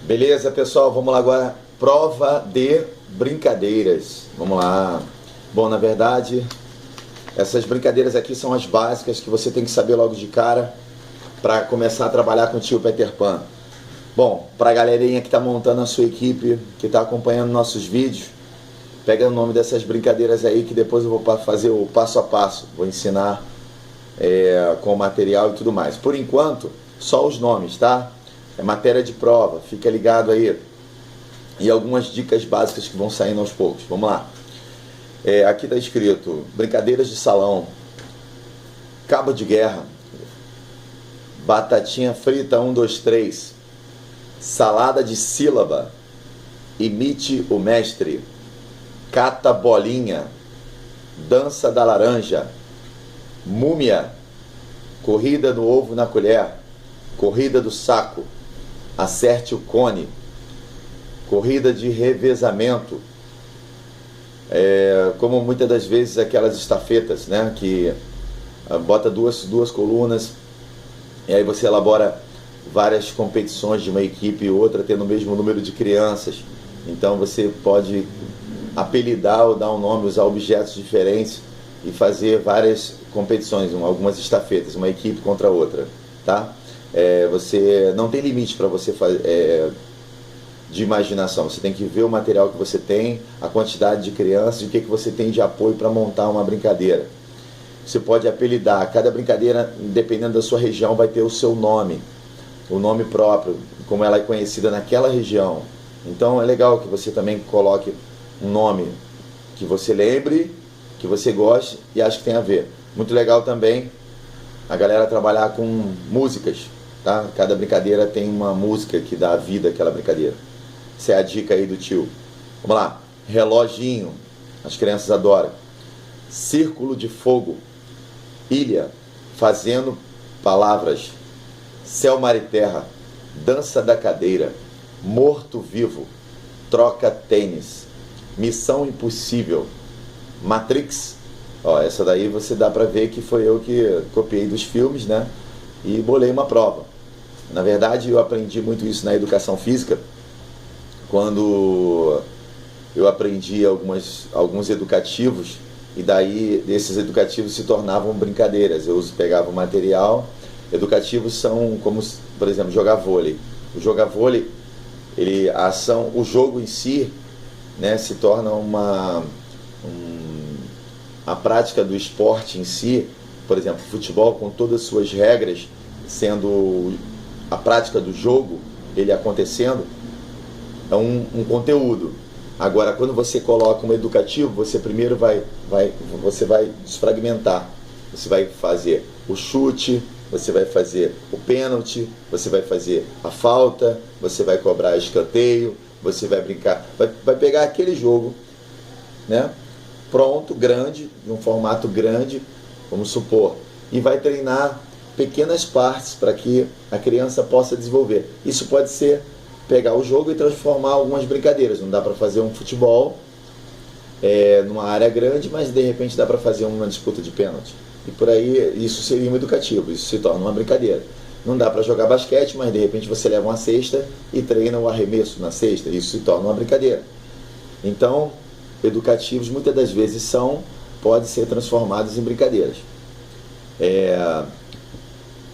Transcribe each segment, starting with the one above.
Beleza, pessoal? Vamos lá agora. Prova de brincadeiras. Vamos lá. Bom, na verdade, essas brincadeiras aqui são as básicas que você tem que saber logo de cara para começar a trabalhar com o tio Peter Pan. Bom, para a galerinha que está montando a sua equipe, que está acompanhando nossos vídeos, pega o nome dessas brincadeiras aí que depois eu vou fazer o passo a passo. Vou ensinar com o material e tudo mais. Por enquanto, só os nomes, tá? É matéria de prova, fica ligado aí. E algumas dicas básicas que vão saindo aos poucos. Vamos lá. Aqui está escrito: brincadeiras de salão, cabo de guerra, batatinha frita 1, 2, 3, salada de sílaba, imite o mestre, cata bolinha, dança da laranja, múmia, corrida no ovo na colher, corrida do saco, acerte o cone, corrida de revezamento, como muitas das vezes aquelas estafetas, né, que bota duas colunas e aí você elabora várias competições de uma equipe e outra tendo o mesmo número de crianças. Então você pode apelidar ou dar um nome, usar objetos diferentes e fazer várias competições, algumas estafetas, uma equipe contra a outra, tá? Você não tem limite para você fazer de imaginação. Você tem que ver o material que você tem, a quantidade de crianças e o que você tem de apoio para montar uma brincadeira. Você pode apelidar. Cada brincadeira, dependendo da sua região, vai ter o seu nome, o nome próprio, como ela é conhecida naquela região. Então é legal que você também coloque um nome que você lembre, que você goste e ache que tem a ver. Muito legal também a galera trabalhar com músicas, tá? Cada brincadeira tem uma música que dá vida àquela brincadeira. Essa é a dica aí do tio. Vamos lá. Reloginho, as crianças adoram. Círculo de fogo, ilha, fazendo palavras, céu, mar e terra, dança da cadeira, morto-vivo, troca tênis, missão impossível, Matrix. Ó, essa daí você dá pra ver que foi eu que copiei dos filmes, né? E bolei uma prova. Na verdade, eu aprendi muito isso na educação física, quando eu aprendi alguns educativos, e daí esses educativos se tornavam brincadeiras. Eu pegava o material. Educativos são como, por exemplo, jogar vôlei. O jogar vôlei, o jogo em si, né, se torna a prática do esporte em si. Por exemplo, futebol com todas as suas regras, sendo a prática do jogo, ele acontecendo, é um conteúdo. Agora, quando você coloca um educativo, você primeiro você vai desfragmentar. Você vai fazer o chute, você vai fazer o pênalti, você vai fazer a falta, você vai cobrar escanteio, você vai brincar, vai pegar aquele jogo, né, pronto, grande, em um formato grande, vamos supor, e vai treinar pequenas partes para que a criança possa desenvolver. Isso pode ser pegar o jogo e transformar algumas brincadeiras. Não dá para fazer um futebol numa área grande, mas de repente dá para fazer uma disputa de pênalti. E por aí, isso seria um educativo, isso se torna uma brincadeira. Não dá para jogar basquete, mas de repente você leva uma cesta e treina o arremesso na cesta, isso se torna uma brincadeira. Então, educativos muitas das vezes podem ser transformados em brincadeiras.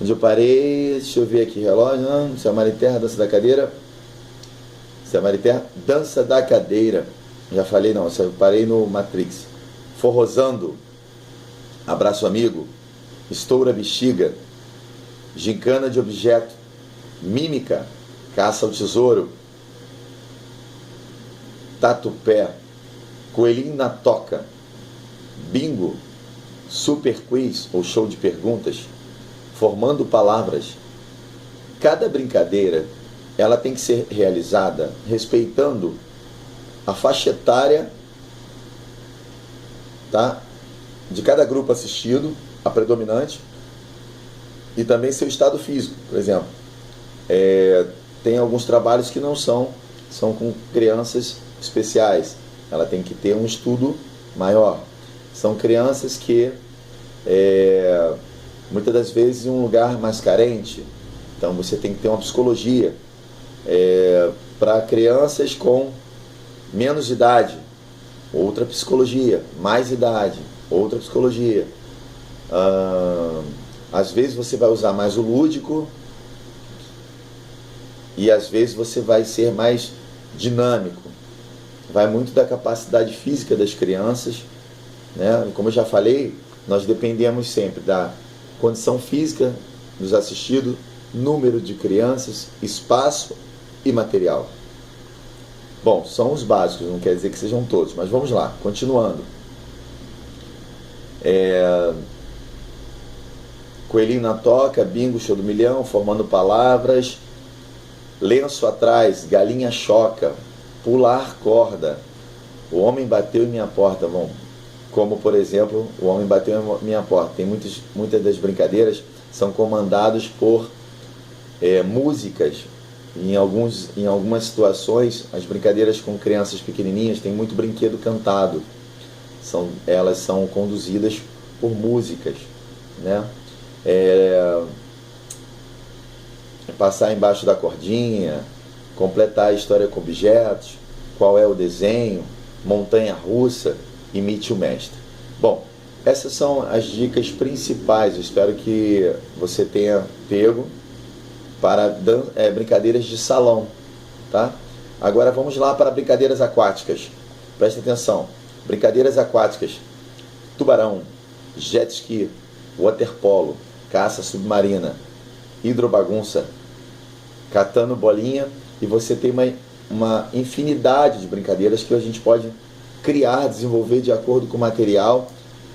Onde eu parei, deixa eu ver aqui, relógio, céu, mar e terra, dança da cadeira, céu, mar e terra, dança da cadeira, já falei não, eu parei no Matrix. Forrosando, abraço amigo, estoura bexiga, gincana de objeto, mímica, caça ao tesouro, tatu-pé, coelhinho na toca, bingo, super quiz ou show de perguntas, formando palavras. Cada brincadeira, ela tem que ser realizada respeitando a faixa etária, tá, de cada grupo assistido, a predominante, e também seu estado físico. Por exemplo, tem alguns trabalhos que não são com crianças especiais. Ela tem que ter um estudo maior. São crianças que muitas das vezes em um lugar mais carente, então você tem que ter uma psicologia Para crianças com menos idade, outra psicologia. Mais idade, outra psicologia. Às vezes você vai usar mais o lúdico e às vezes você vai ser mais dinâmico. Vai muito da capacidade física das crianças, né? Como eu já falei, nós dependemos sempre da condição física dos assistidos, número de crianças, espaço e material. Bom, são os básicos, não quer dizer que sejam todos, mas vamos lá, continuando. Coelhinho na toca, bingo, show do milhão, formando palavras, lenço atrás, galinha choca, pular corda, o homem bateu em minha porta. Bom, como por exemplo, o homem bateu em minha porta. Tem muitas das brincadeiras são comandadas por músicas. Em algumas situações, as brincadeiras com crianças pequenininhas tem muito brinquedo cantado. Elas são conduzidas por músicas, né? Passar embaixo da cordinha, completar a história com objetos, qual é o desenho, montanha-russa, imite o mestre. Bom, essas são as dicas principais. Eu espero que você tenha pego para brincadeiras de salão, tá? Agora vamos lá para brincadeiras aquáticas. Presta atenção. Brincadeiras aquáticas: tubarão, jet ski, waterpolo, caça submarina, hidrobagunça, catando bolinha, e você tem uma infinidade de brincadeiras que a gente pode criar, desenvolver de acordo com o material,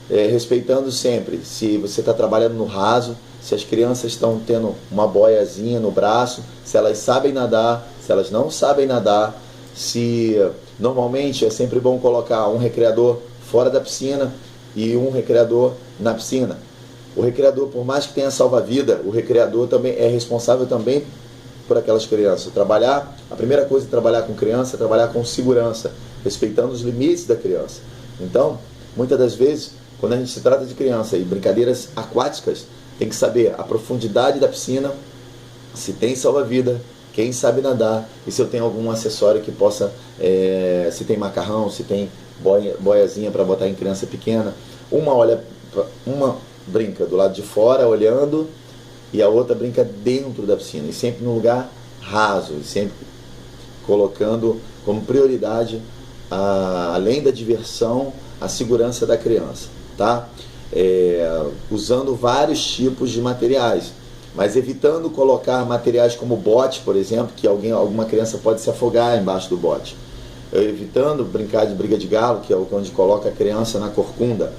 respeitando sempre se você está trabalhando no raso, se as crianças estão tendo uma boiazinha no braço, se elas sabem nadar, se elas não sabem nadar, se normalmente é sempre bom colocar um recreador fora da piscina e um recreador na piscina. O recreador, por mais que tenha salva-vida, o recreador também é responsável também por aquelas crianças. A primeira coisa é trabalhar com criança, é trabalhar com segurança, respeitando os limites da criança. Então, muitas das vezes, quando a gente se trata de criança e brincadeiras aquáticas, tem que saber a profundidade da piscina, se tem salva-vida, quem sabe nadar, e se eu tenho algum acessório que possa, se tem macarrão, se tem boiazinha para botar em criança pequena. Uma brinca do lado de fora, olhando, e a outra brinca dentro da piscina, e sempre num lugar raso, e sempre colocando como prioridade, além da diversão, a segurança da criança, tá? Usando vários tipos de materiais, mas evitando colocar materiais como bote, por exemplo, que alguma criança pode se afogar embaixo do bote. Evitando brincar de briga de galo, que é onde coloca a criança na corcunda.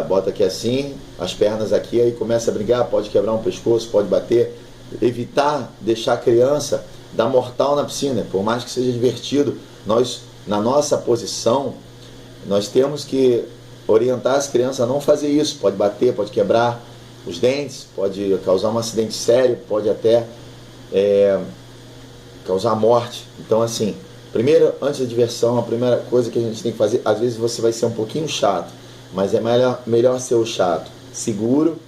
Bota aqui assim, as pernas aqui, aí começa a brigar, pode quebrar um pescoço, pode bater. Evitar deixar a criança dar mortal na piscina, por mais que seja divertido, nós, na nossa posição, nós temos que orientar as crianças a não fazer isso. Pode bater, pode quebrar os dentes, pode causar um acidente sério, pode até causar morte. Então, assim, primeiro, antes da diversão, a primeira coisa que a gente tem que fazer, às vezes você vai ser um pouquinho chato, mas é melhor ser o chato seguro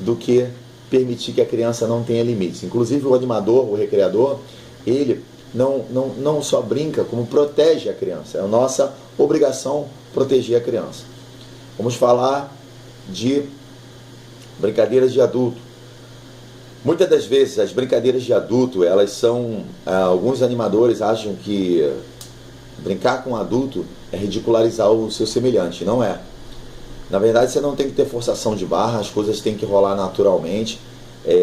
do que permitir que a criança não tenha limites. Inclusive o animador, o recreador, ele não só brinca, como protege a criança. É a nossa obrigação proteger a criança. Vamos falar de brincadeiras de adulto. Muitas das vezes as brincadeiras de adulto, elas são... alguns animadores acham que brincar com adulto é ridicularizar o seu semelhante. Não é. Na verdade, você não tem que ter forçação de barra, as coisas têm que rolar naturalmente.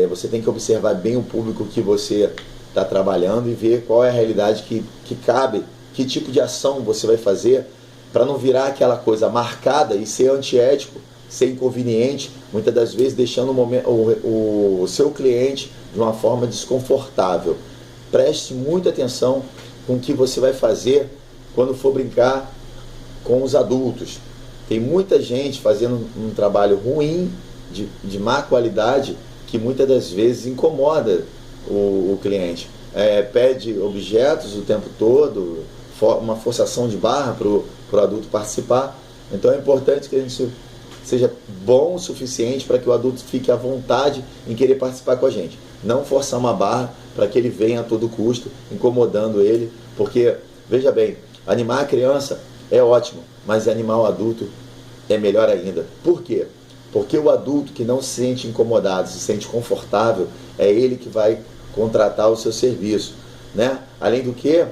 Você tem que observar bem o público que você está trabalhando e ver qual é a realidade que cabe, que tipo de ação você vai fazer, para não virar aquela coisa marcada e ser antiético, ser inconveniente, muitas das vezes deixando o seu cliente de uma forma desconfortável. Preste muita atenção com o que você vai fazer quando for brincar com os adultos. Tem muita gente fazendo um trabalho ruim, de má qualidade, que muitas das vezes incomoda o cliente. Pede objetos o tempo todo, uma forçação de barra para o adulto participar. Então é importante que a gente seja bom o suficiente para que o adulto fique à vontade em querer participar com a gente. Não forçar uma barra para que ele venha a todo custo, incomodando ele, porque, veja bem, animar a criança é ótimo, mas animar o adulto é melhor ainda. Por quê? Porque o adulto que não se sente incomodado, se sente confortável, é ele que vai contratar o seu serviço, né? Além do que,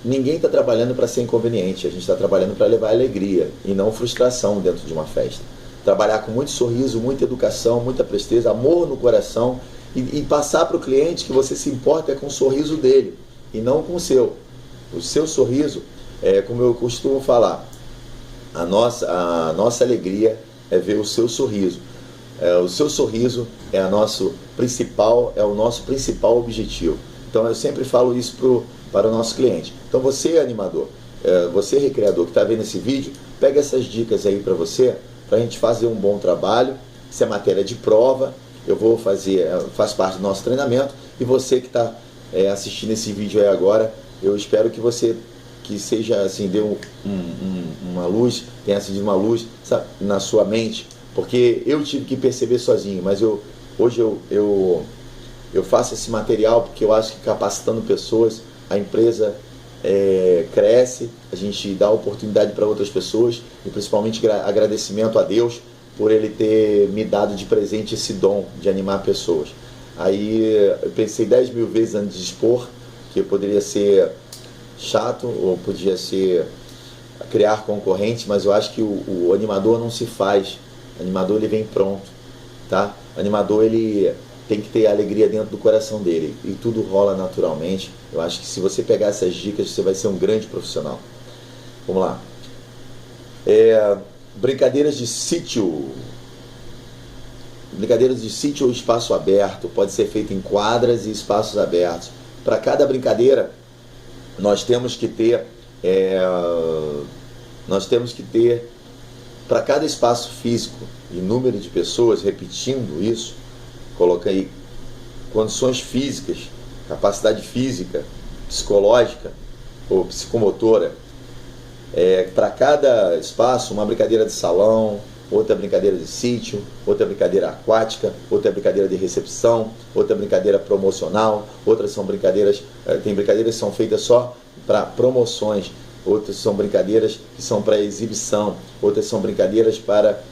ninguém está trabalhando para ser inconveniente, a gente está trabalhando para levar alegria e não frustração dentro de uma festa. Trabalhar com muito sorriso, muita educação, muita presteza, amor no coração e passar para o cliente que você se importa com o sorriso dele e não com o seu. O seu sorriso, como eu costumo falar, a nossa alegria é ver o seu sorriso. O seu sorriso é o nosso principal objetivo. Então eu sempre falo isso para o nosso cliente. Então você, animador, você recreador que está vendo esse vídeo, pega essas dicas aí para você, para a gente fazer um bom trabalho. Isso é matéria de prova, eu vou fazer, faz parte do nosso treinamento. E você que está assistindo esse vídeo aí agora, eu espero que você seja assim, deu uma luz, tenha acendido uma luz, sabe, na sua mente, porque eu tive que perceber sozinho, mas hoje eu faço esse material porque eu acho que capacitando pessoas, a empresa cresce, a gente dá oportunidade para outras pessoas e principalmente agradecimento a Deus por Ele ter me dado de presente esse dom de animar pessoas. Aí eu pensei 10 mil vezes antes de expor, que poderia ser chato ou podia ser criar concorrente, mas eu acho que o animador não se faz, o animador ele vem pronto, tá? O animador ele tem que ter alegria dentro do coração dele e tudo rola naturalmente. Eu acho que se você pegar essas dicas, você vai ser um grande profissional. Vamos lá. Brincadeiras de sítio. Brincadeiras de sítio ou espaço aberto. Pode ser feito em quadras e espaços abertos. Para cada brincadeira, nós temos que ter para cada espaço físico e número de pessoas, repetindo isso, coloca aí condições físicas, capacidade física, psicológica ou psicomotora. Para cada espaço, uma brincadeira de salão, outra brincadeira de sítio, outra brincadeira aquática, outra brincadeira de recepção, outra brincadeira promocional, outras são brincadeiras, tem brincadeiras que são feitas só para promoções, outras são brincadeiras que são para exibição, outras são brincadeiras para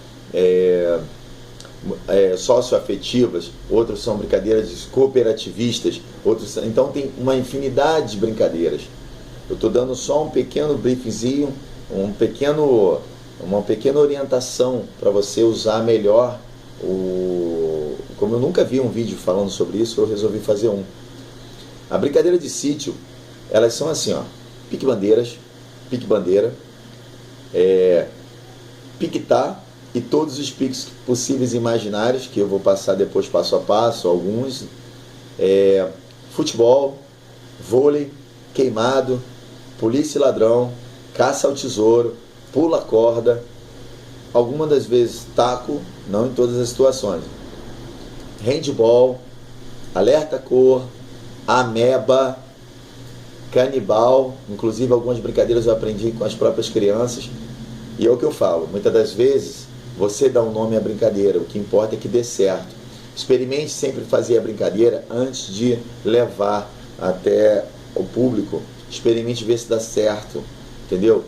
socioafetivas, outras são brincadeiras cooperativistas, então tem uma infinidade de brincadeiras. Eu estou dando só um pequeno briefzinho, uma pequena orientação para você usar melhor como eu nunca vi um vídeo falando sobre isso, eu resolvi fazer um. A brincadeira de sítio, elas são assim, ó, pique-bandeira, piquetar e todos os piques possíveis e imaginários, que eu vou passar depois passo a passo, alguns, futebol, vôlei, queimado, polícia e ladrão, caça ao tesouro, pula corda, algumas das vezes taco, não em todas as situações, handball, alerta cor, ameba, canibal, inclusive algumas brincadeiras eu aprendi com as próprias crianças, e é o que eu falo, muitas das vezes você dá um nome à brincadeira, o que importa é que dê certo. Experimente sempre fazer a brincadeira antes de levar até o público, experimente ver se dá certo, entendeu?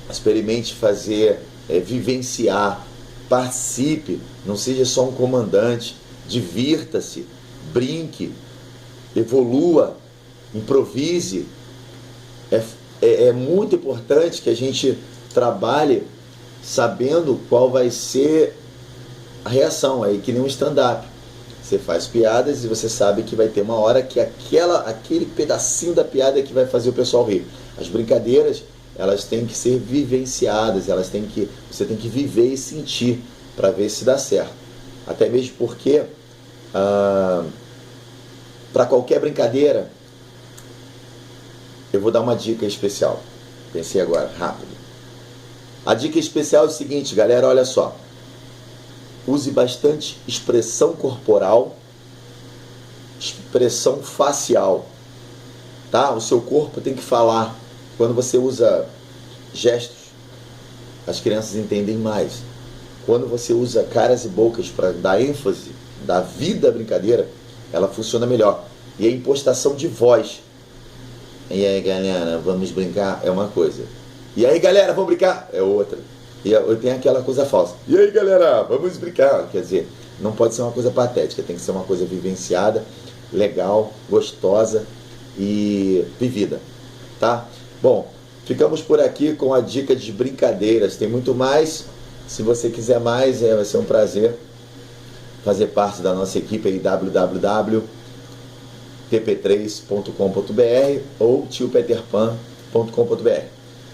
Experimente fazer, vivenciar, participe, não seja só um comandante, divirta-se, brinque, evolua, improvise. É muito importante que a gente trabalhe sabendo qual vai ser a reação, aí que nem um stand-up. Você faz piadas e você sabe que vai ter uma hora que aquele pedacinho da piada é que vai fazer o pessoal rir. As brincadeiras, elas têm que ser vivenciadas, você tem que viver e sentir para ver se dá certo. Até mesmo porque para qualquer brincadeira, eu vou dar uma dica especial. Pensei agora, rápido. A dica especial é o seguinte, galera, olha só. Use bastante expressão corporal, expressão facial, tá? O seu corpo tem que falar. Quando você usa gestos, as crianças entendem mais. Quando você usa caras e bocas para dar ênfase, dar vida à brincadeira, ela funciona melhor. E a impostação de voz. E aí, galera, vamos brincar? É uma coisa. E aí, galera, vamos brincar? É outra. E tem aquela coisa falsa. E aí, galera, vamos brincar? Quer dizer, não pode ser uma coisa patética, tem que ser uma coisa vivenciada, legal, gostosa e vivida, tá? Bom, ficamos por aqui com a dica de brincadeiras. Tem muito mais. Se você quiser mais, vai ser um prazer fazer parte da nossa equipe aí, www.pp3.com.br ou tiopeterpan.com.br.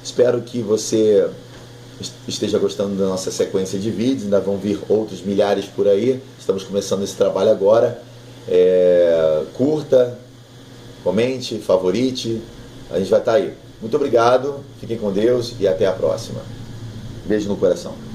Espero que você esteja gostando da nossa sequência de vídeos. Ainda vão vir outros milhares por aí. Estamos começando esse trabalho agora. Curta, comente, favorite. A gente vai estar aí. Muito obrigado, fiquem com Deus e até a próxima. Beijo no coração.